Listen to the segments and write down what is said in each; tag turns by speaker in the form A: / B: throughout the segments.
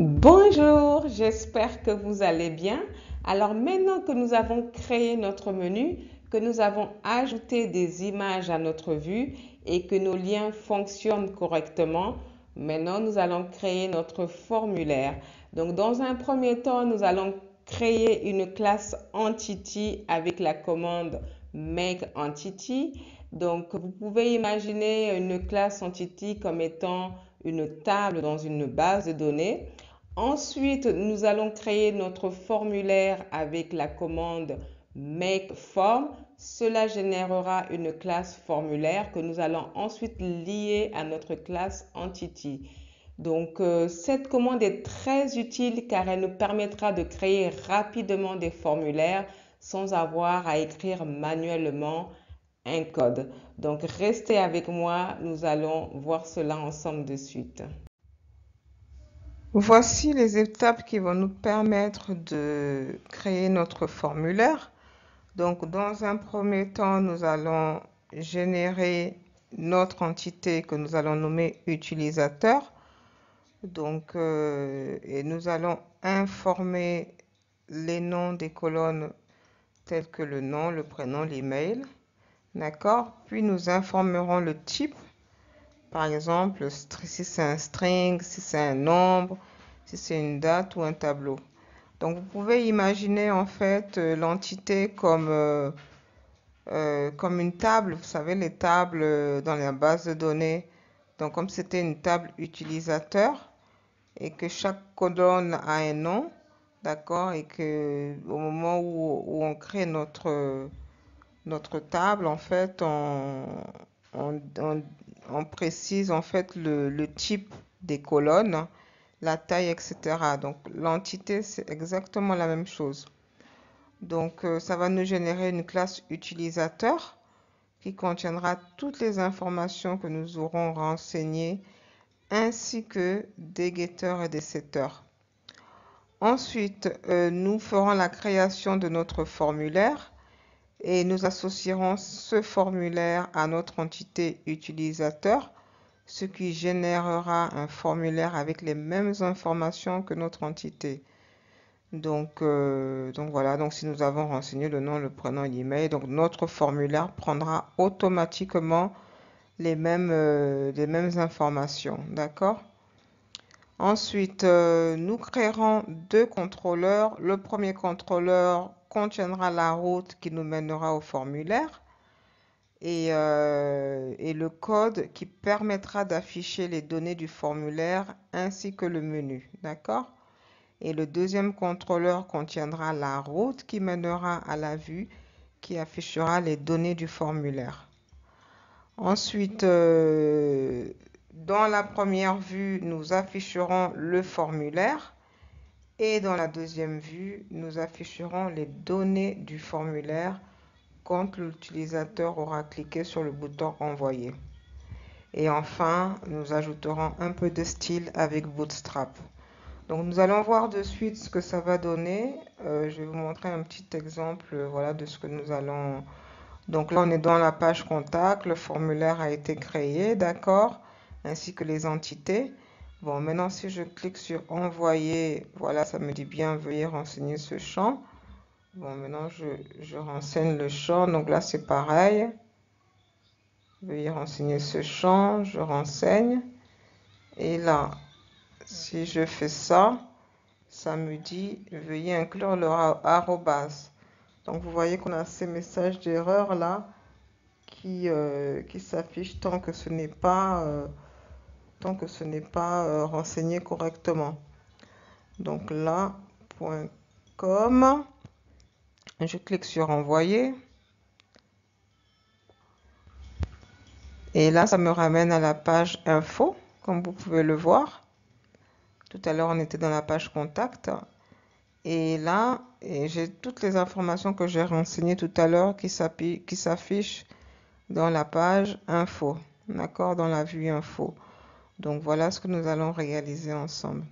A: Bonjour, j'espère que vous allez bien. Alors maintenant que nous avons créé notre menu, que nous avons ajouté des images à notre vue et que nos liens fonctionnent correctement, maintenant nous allons créer notre formulaire. Donc dans un premier temps, nous allons créer une classe entity avec la commande make entity. Donc vous pouvez imaginer une classe entity comme étant une table dans une base de données. Ensuite, nous allons créer notre formulaire avec la commande make form. Cela générera une classe formulaire que nous allons ensuite lier à notre classe entity. Donc, cette commande est très utile car elle nous permettra de créer rapidement des formulaires sans avoir à écrire manuellement un code. Donc, restez avec moi, nous allons voir cela ensemble de suite. Voici les étapes qui vont nous permettre de créer notre formulaire. Donc, dans un premier temps, nous allons générer notre entité que nous allons nommer utilisateur. Donc, et nous allons informer les noms des colonnes tels que le nom, le prénom, l'email. D'accord? Puis nous informerons le type. Par exemple, si c'est un string, si c'est un nombre, si c'est une date ou un tableau. Donc vous pouvez imaginer en fait l'entité comme une table, vous savez les tables dans la base de données. Donc comme c'était une table utilisateur et que chaque colonne a un nom, d'accord, et que au moment où on crée notre table, en fait, on, on- on précise en fait le type des colonnes, la taille, etc. Donc l'entité, c'est exactement la même chose. Donc ça va nous générer une classe utilisateur qui contiendra toutes les informations que nous aurons renseignées ainsi que des getters et des setters. Ensuite, nous ferons la création de notre formulaire et nous associerons ce formulaire à notre entité utilisateur, ce qui générera un formulaire avec les mêmes informations que notre entité. Donc voilà, donc si nous avons renseigné le nom, le prénom et l'email, donc notre formulaire prendra automatiquement les mêmes informations, d'accord? Ensuite, nous créerons deux contrôleurs. Le premier contrôleur contiendra la route qui nous mènera au formulaire et le code qui permettra d'afficher les données du formulaire ainsi que le menu, d'accord? Et le deuxième contrôleur contiendra la route qui mènera à la vue qui affichera les données du formulaire. Ensuite, dans la première vue, nous afficherons le formulaire et dans la deuxième vue, nous afficherons les données du formulaire quand l'utilisateur aura cliqué sur le bouton Envoyer. Et enfin, nous ajouterons un peu de style avec Bootstrap. Donc nous allons voir de suite ce que ça va donner. Je vais vous montrer un petit exemple voilà, de ce que nous allons... Donc là, on est dans la page contact. Le formulaire a été créé, d'accord, ainsi que les entités. Bon, maintenant, si je clique sur Envoyer, voilà, ça me dit bien, veuillez renseigner ce champ. Bon, maintenant, je renseigne le champ. Donc là, c'est pareil. Veuillez renseigner ce champ. Je renseigne. Et là, si je fais ça, ça me dit veuillez inclure le arrobas. Donc vous voyez qu'on a ces messages d'erreur là qui s'affichent tant que ce n'est pas renseigné correctement. Donc là, .com, je clique sur envoyer. Et là, ça me ramène à la page info, comme vous pouvez le voir. Tout à l'heure, on était dans la page contact. Et là, j'ai toutes les informations que j'ai renseignées tout à l'heure qui s'affichent dans la page info, d'accord, dans la vue info. Donc voilà ce que nous allons réaliser ensemble.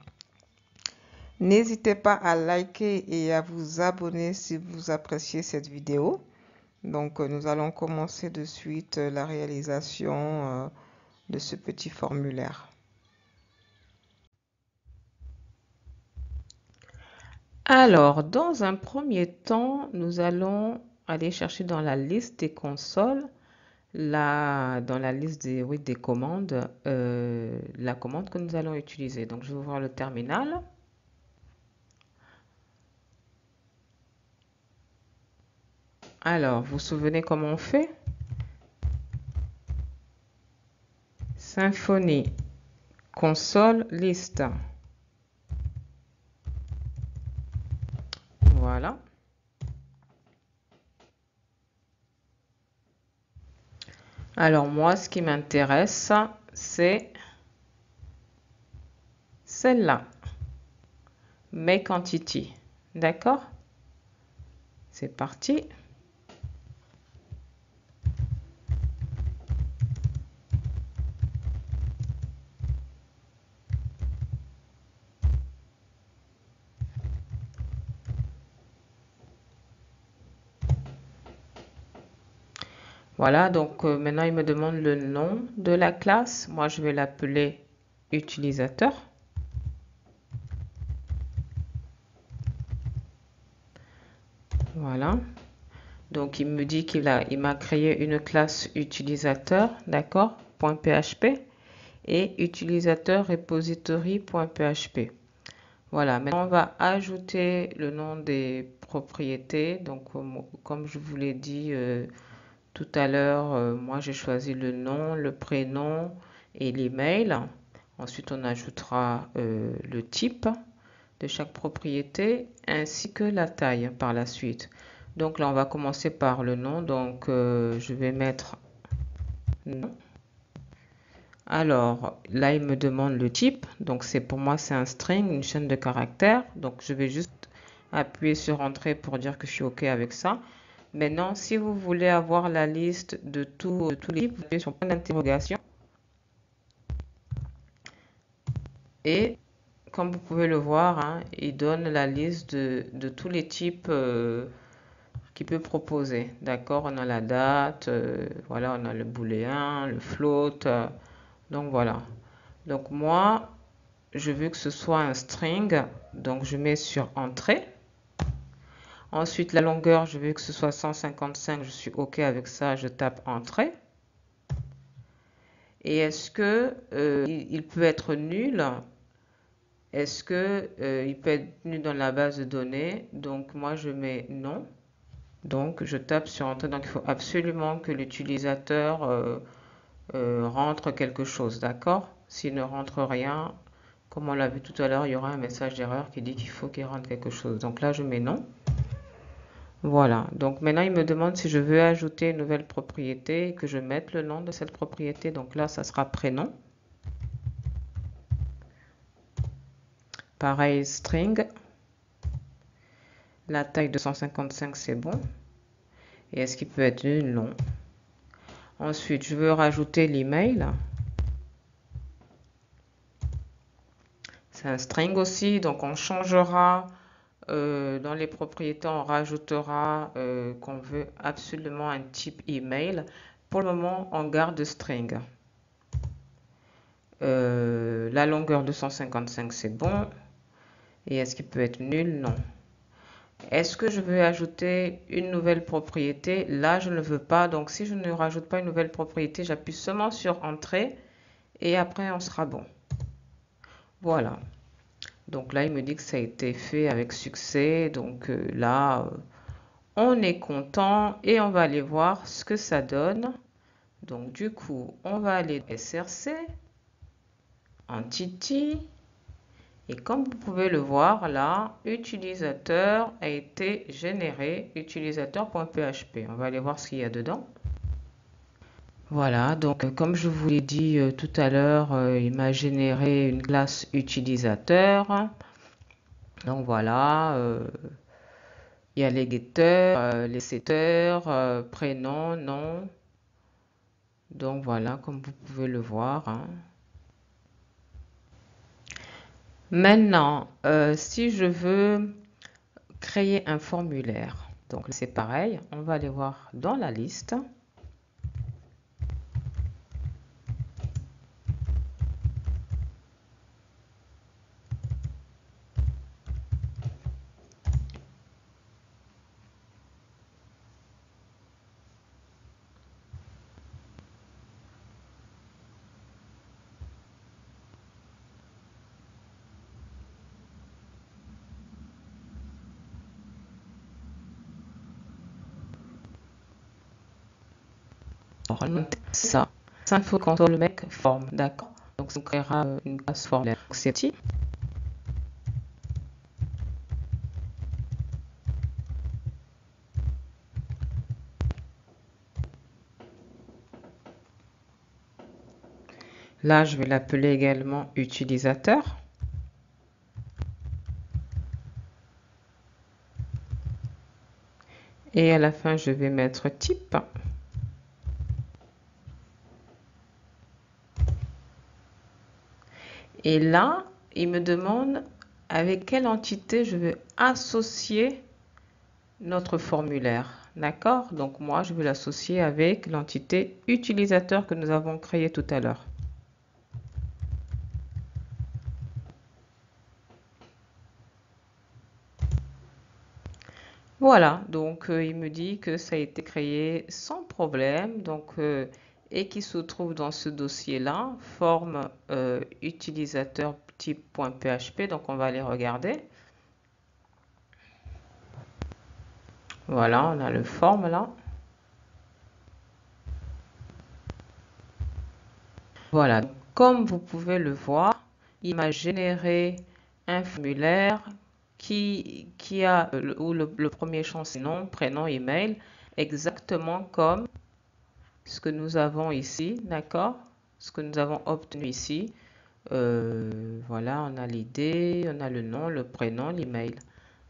A: N'hésitez pas à liker et à vous abonner si vous appréciez cette vidéo. Donc nous allons commencer de suite la réalisation de ce petit formulaire.
B: Alors, dans un premier temps, nous allons aller chercher dans la liste des consoles, dans la liste des, oui, des commandes, la commande que nous allons utiliser. Donc, je vais ouvrir le terminal. Alors, vous vous souvenez comment on fait? Symfony console list. Voilà. Alors moi, ce qui m'intéresse, c'est celle-là, Make Entity. D'accord? C'est parti. Voilà, donc maintenant il me demande le nom de la classe. Moi, je vais l'appeler utilisateur. Voilà. Donc il me dit il m'a créé une classe utilisateur, d'accord, .php et utilisateur repository.php. Voilà, maintenant on va ajouter le nom des propriétés. Donc comme je vous l'ai dit tout à l'heure, moi j'ai choisi le nom, le prénom et l'email. Ensuite on ajoutera le type de chaque propriété ainsi que la taille par la suite. Donc là on va commencer par le nom. Donc je vais mettre nom. Alors là il me demande le type. Donc pour moi c'est un string, une chaîne de caractères. Donc je vais juste appuyer sur entrée pour dire que je suis OK avec ça. Maintenant, si vous voulez avoir la liste de tous les types, vous appuyez sur point d'interrogation. Et comme vous pouvez le voir, hein, il donne la liste de tous les types qu'il peut proposer. D'accord? On a la date, voilà, on a le booléen, le float. Donc voilà. Donc moi, je veux que ce soit un string. Donc je mets sur entrée. Ensuite, la longueur, je veux que ce soit 155. Je suis OK avec ça. Je tape entrée. Et est-ce que il peut être nul? Est-ce que il peut être nul dans la base de données? Donc moi je mets non. Donc je tape sur entrée. Donc il faut absolument que l'utilisateur rentre quelque chose, d'accord? S'il ne rentre rien, comme on l'a vu tout à l'heure, il y aura un message d'erreur qui dit qu'il faut qu'il rentre quelque chose. Donc là je mets non. Voilà. Donc maintenant il me demande si je veux ajouter une nouvelle propriété et que je mette le nom de cette propriété. Donc là ça sera prénom. Pareil, string. La taille de 155, c'est bon. Et est-ce qu'il peut être nul? Non. Ensuite, je veux rajouter l'email. C'est un string aussi, donc on changera dans les propriétés, on rajoutera qu'on veut absolument un type email. Pour le moment, on garde string. La longueur de 155, c'est bon. Et est-ce qu'il peut être nul? Non. Est-ce que je veux ajouter une nouvelle propriété? Là, je ne veux pas. Donc, si je ne rajoute pas une nouvelle propriété, j'appuie seulement sur Entrée et après, on sera bon. Voilà. Donc là, il me dit que ça a été fait avec succès. Donc là, on est content et on va aller voir ce que ça donne. Donc du coup, on va aller dans SRC, Entity. Et comme vous pouvez le voir là, utilisateur a été généré, utilisateur.php. On va aller voir ce qu'il y a dedans. Voilà, donc comme je vous l'ai dit tout à l'heure, il m'a généré une classe utilisateur. Donc voilà, il y a les getters, les setters, prénom, nom. Donc voilà, comme vous pouvez le voir, hein. Maintenant, si je veux créer un formulaire, donc c'est pareil, on va aller voir dans la liste. ça. Info control make form, d'accord. Donc ça créera une classe formulaire. C'est petit. Là, je vais l'appeler également utilisateur. Et à la fin, je vais mettre type. Et là, il me demande avec quelle entité je veux associer notre formulaire. D'accord? Donc moi, je vais l'associer avec l'entité utilisateur que nous avons créée tout à l'heure. Voilà, donc il me dit que ça a été créé sans problème, donc et qui se trouve dans ce dossier-là, forme utilisateur type.php, donc on va aller regarder. Voilà, on a le forme là. Voilà, comme vous pouvez le voir, il m'a généré un formulaire qui a où le premier champ c'est nom, prénom, email, exactement comme ce que nous avons ici, d'accord? Ce que nous avons obtenu ici. Voilà, on a l'idée, on a le nom, le prénom, l'email.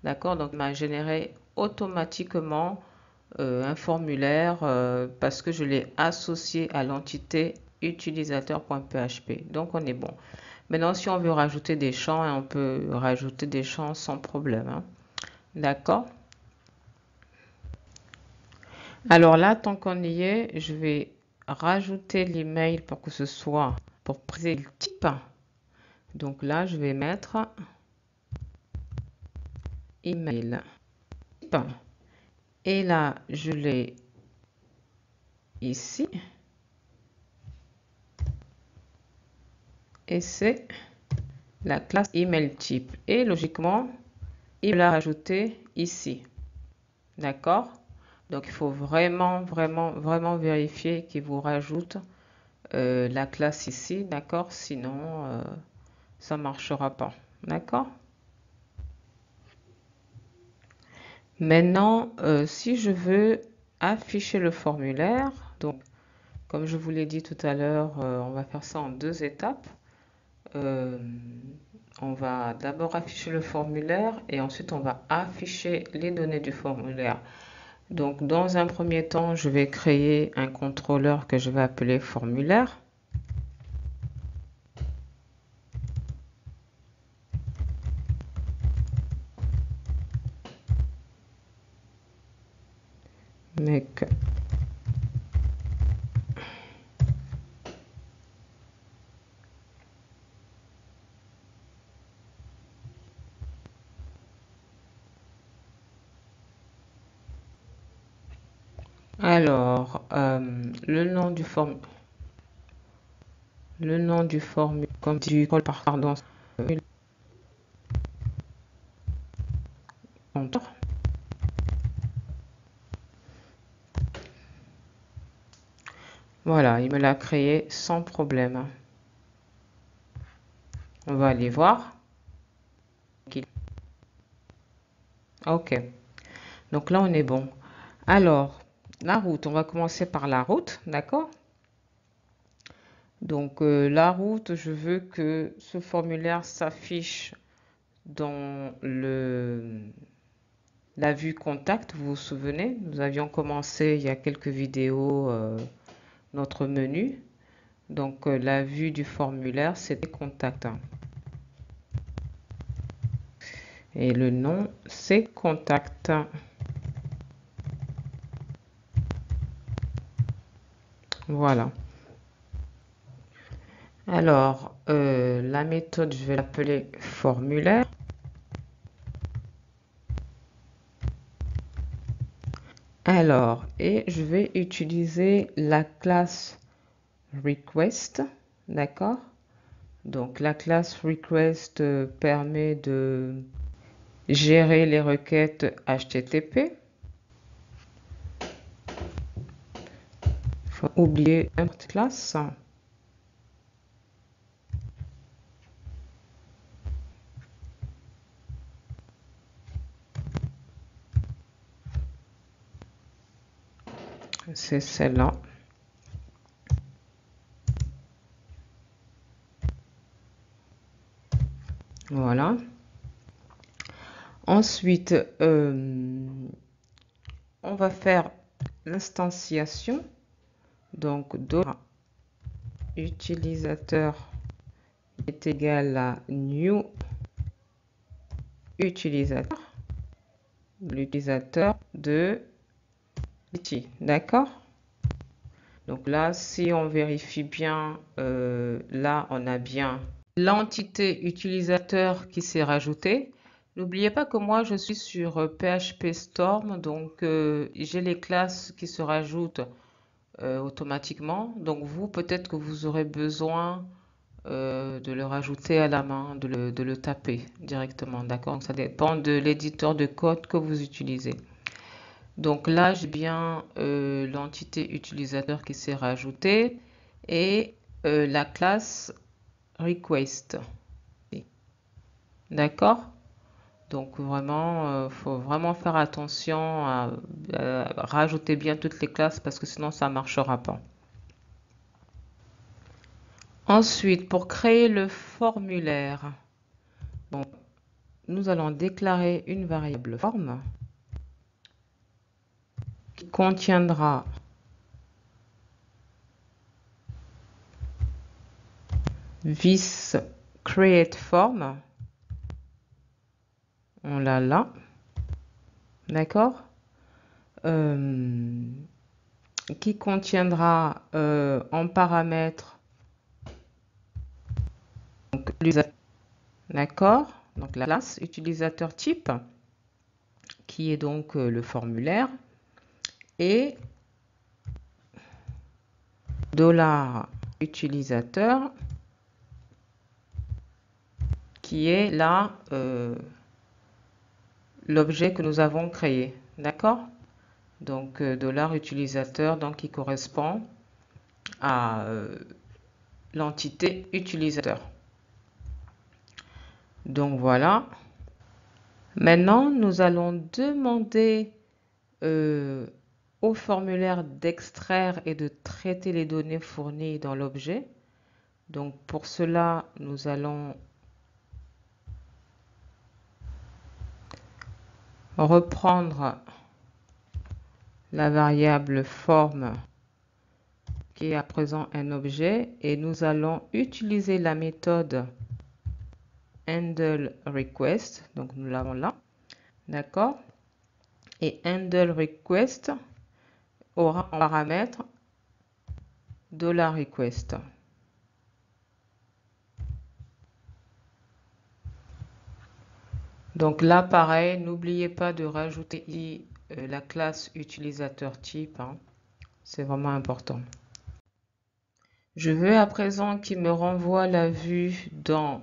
B: D'accord? Donc, il m'a généré automatiquement un formulaire parce que je l'ai associé à l'entité utilisateur.php. Donc, on est bon. Maintenant, si on veut rajouter des champs, on peut rajouter des champs sans problème, hein. D'accord? Alors là, tant qu'on y est, je vais rajouter l'email pour que ce soit pour préciser le type. Donc là, je vais mettre email type. Et là, je l'ai ici. Et c'est la classe email type. Et logiquement, il l'a rajouté ici. D'accord? Donc, il faut vraiment vérifier qu'il vous rajoute la classe ici. D'accord? Sinon, ça ne marchera pas. D'accord? Maintenant, si je veux afficher le formulaire, donc comme je vous l'ai dit tout à l'heure, on va faire ça en deux étapes. On va d'abord afficher le formulaire et ensuite on va afficher les données du formulaire. Donc dans un premier temps, je vais créer un contrôleur que je vais appeler formulaire. Make Alors, le nom du formulaire, comme du pardon, compteur. Voilà, il me l'a créé sans problème. On va aller voir. Ok, donc là on est bon. Alors, la route, on va commencer par la route, d'accord? Donc la route, je veux que ce formulaire s'affiche dans la vue contact. Vous vous souvenez, nous avions commencé il y a quelques vidéos notre menu. Donc la vue du formulaire, c'est contact. Et le nom, c'est contact. Voilà. Alors, la méthode, je vais l'appeler formulaire. Alors, et je vais utiliser la classe request, d'accord? Donc, la classe request permet de gérer les requêtes HTTP. faut oublier une classe. C'est celle-là. Voilà. Ensuite, on va faire l'instanciation. Donc, $utilisateur est égal à new utilisateur, l'utilisateur de l'outil. D'accord? Donc là, si on vérifie bien, là, on a bien l'entité utilisateur qui s'est rajoutée. N'oubliez pas que moi, je suis sur PHP Storm, donc j'ai les classes qui se rajoutent automatiquement. Donc vous, peut-être que vous aurez besoin de le rajouter à la main, de le taper directement, d'accord? Donc ça dépend de l'éditeur de code que vous utilisez. Donc là, j'ai bien l'entité utilisateur qui s'est rajoutée et la classe request. D'accord? Donc vraiment, faut vraiment faire attention à rajouter bien toutes les classes parce que sinon ça ne marchera pas. Ensuite, pour créer le formulaire, bon, nous allons déclarer une variable forme qui contiendra this create form. On l'a là. D'accord? Qui contiendra en paramètre donc, d'accord? Donc la classe utilisateur type qui est donc le formulaire et $utilisateur qui est là l'objet que nous avons créé. D'accord? Donc $utilisateur donc qui correspond à l'entité utilisateur. Donc voilà. Maintenant, nous allons demander au formulaire d'extraire et de traiter les données fournies dans l'objet. Donc pour cela, nous allons reprendre la variable forme qui est à présent un objet et nous allons utiliser la méthode handleRequest. Donc nous l'avons là. D'accord? Et handleRequest aura en paramètre $request. Donc là, pareil, n'oubliez pas de rajouter ici la classe utilisateur type. Hein. C'est vraiment important. Je veux à présent qu'il me renvoie la vue dans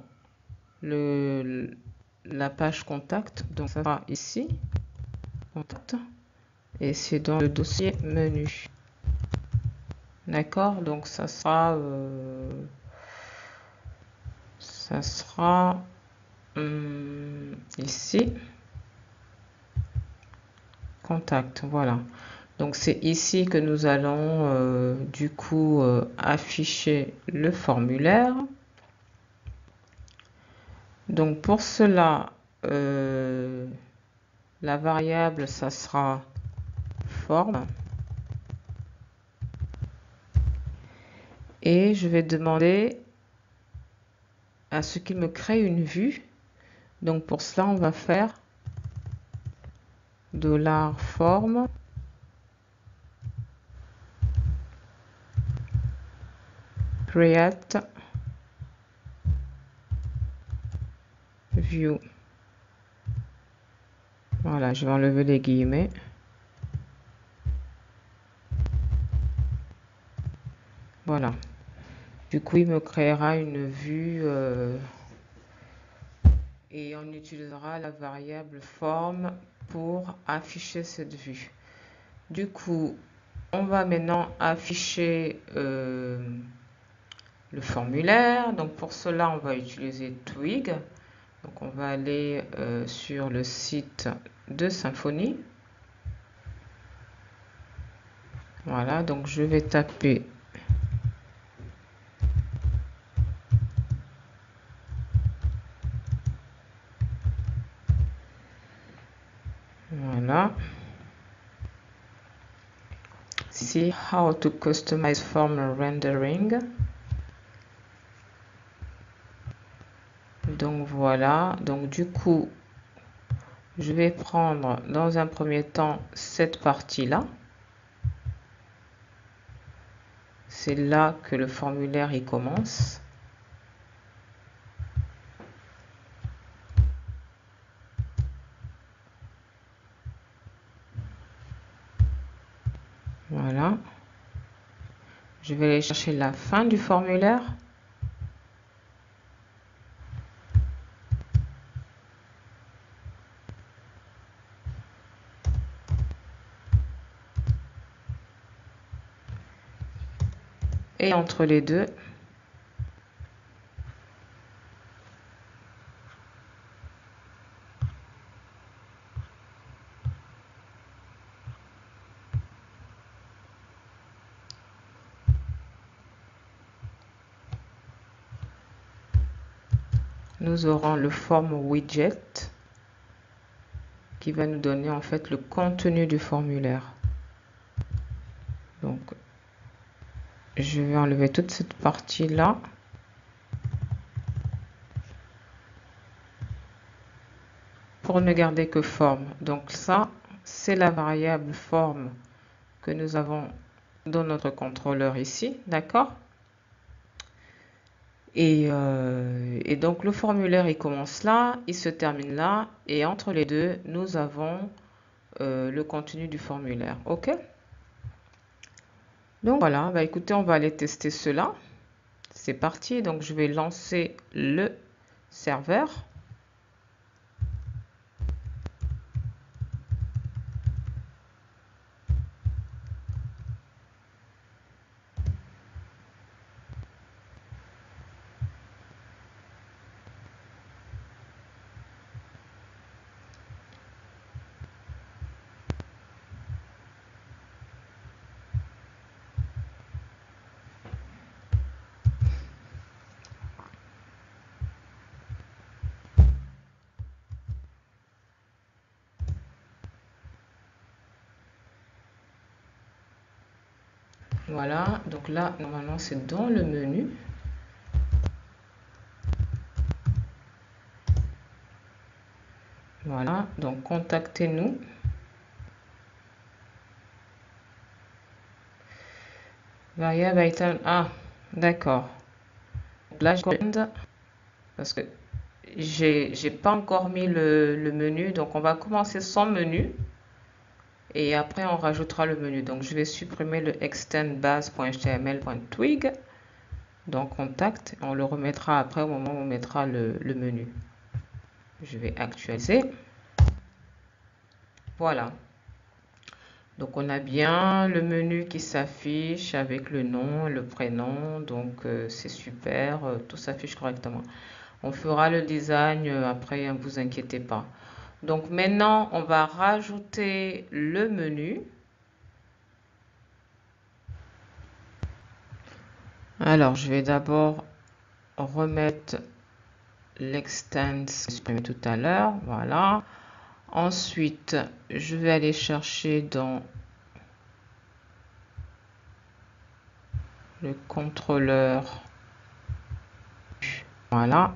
B: la page contact. Donc ça sera ici, contact, et c'est dans le dossier menu. D'accord? Donc ça sera ici, contact, voilà. Donc c'est ici que nous allons du coup afficher le formulaire. Donc pour cela, la variable, ça sera forme. Et je vais demander à ce qu'il me crée une vue. Donc pour cela, on va faire $form create view. Voilà, je vais enlever les guillemets. Voilà. Du coup, il me créera une vue et on utilisera la variable forme pour afficher cette vue. Du coup, On va maintenant afficher le formulaire. Donc pour cela, on va utiliser Twig. Donc on va aller sur le site de Symfony. Voilà, donc je vais taper voilà. See how to customize form rendering. Donc voilà, donc du coup, je vais prendre dans un premier temps cette partie-là. C'est là que le formulaire il commence. Voilà. Je vais aller chercher la fin du formulaire. Et entre les deux, nous aurons le form widget qui va nous donner en fait le contenu du formulaire. Donc, je vais enlever toute cette partie-là. Pour ne garder que forme. Donc ça, c'est la variable forme que nous avons dans notre contrôleur ici, d'accord? Et donc le formulaire, il commence là, il se termine là, et entre les deux, nous avons le contenu du formulaire, ok? Donc voilà, bah écoutez, on va aller tester cela. C'est parti, donc je vais lancer le serveur. Voilà, donc là, normalement, c'est dans le menu. Voilà, donc contactez-nous. Variable item. Ah, d'accord. Là, je commande parce que j'ai pas encore mis le menu. Donc, on va commencer sans menu. Et après, on rajoutera le menu. Donc, je vais supprimer le extend base.html.twig. Donc, contact. On le remettra après au moment où on mettra le menu. Je vais actualiser. Voilà. Donc, on a bien le menu qui s'affiche avec le nom, le prénom. Donc, c'est super. Tout s'affiche correctement. On fera le design après, ne vous inquiétez pas. Donc, maintenant, on va rajouter le menu. Alors, je vais d'abord remettre l'extend exprimé tout à l'heure. Voilà. Ensuite, je vais aller chercher dans le contrôleur. Voilà.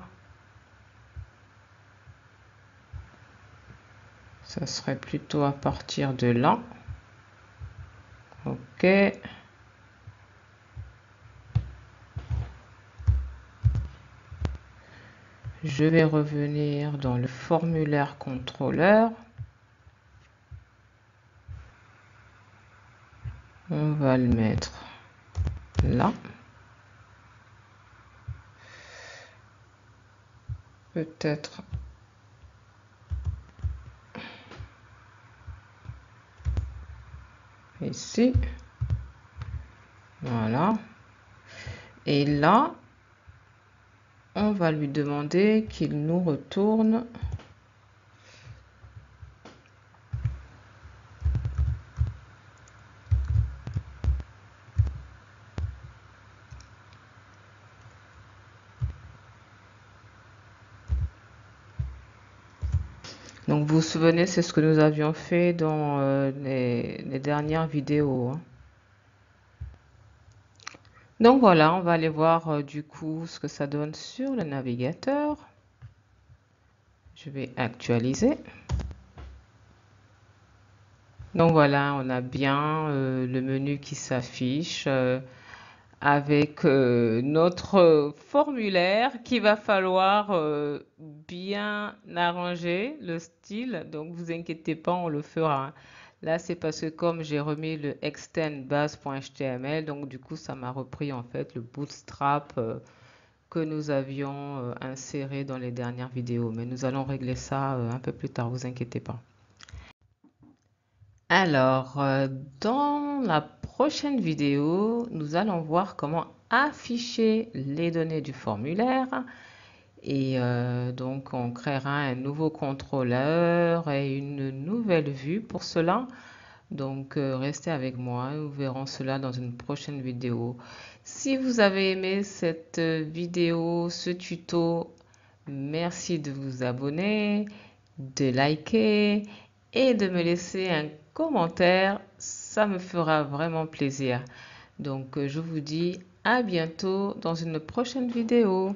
B: Ça serait plutôt à partir de là. OK. Je vais revenir dans le formulaire contrôleur. On va le mettre là. Peut-être ici. Voilà. Et là, on va lui demander qu'il nous retourne donc vous vous souvenez, c'est ce que nous avions fait dans les dernières vidéos, hein. Donc voilà, on va aller voir du coup ce que ça donne sur le navigateur. Je vais actualiser. Donc voilà, on a bien le menu qui s'affiche avec notre formulaire qu'il va falloir bien arranger le style. Donc vous inquiétez pas, on le fera. Là, c'est parce que comme j'ai remis le extend base.html, donc du coup, ça m'a repris en fait le bootstrap que nous avions inséré dans les dernières vidéos. Mais nous allons régler ça un peu plus tard, vous inquiétez pas. Alors, dans la prochaine vidéo, nous allons voir comment afficher les données du formulaire. Et donc, on créera un nouveau contrôleur et une nouvelle vue pour cela. Donc, restez avec moi, nous verrons cela dans une prochaine vidéo. Si vous avez aimé cette vidéo, ce tuto, merci de vous abonner, de liker et de me laisser un commentaire. Ça me fera vraiment plaisir. Donc, je vous dis à bientôt dans une prochaine vidéo.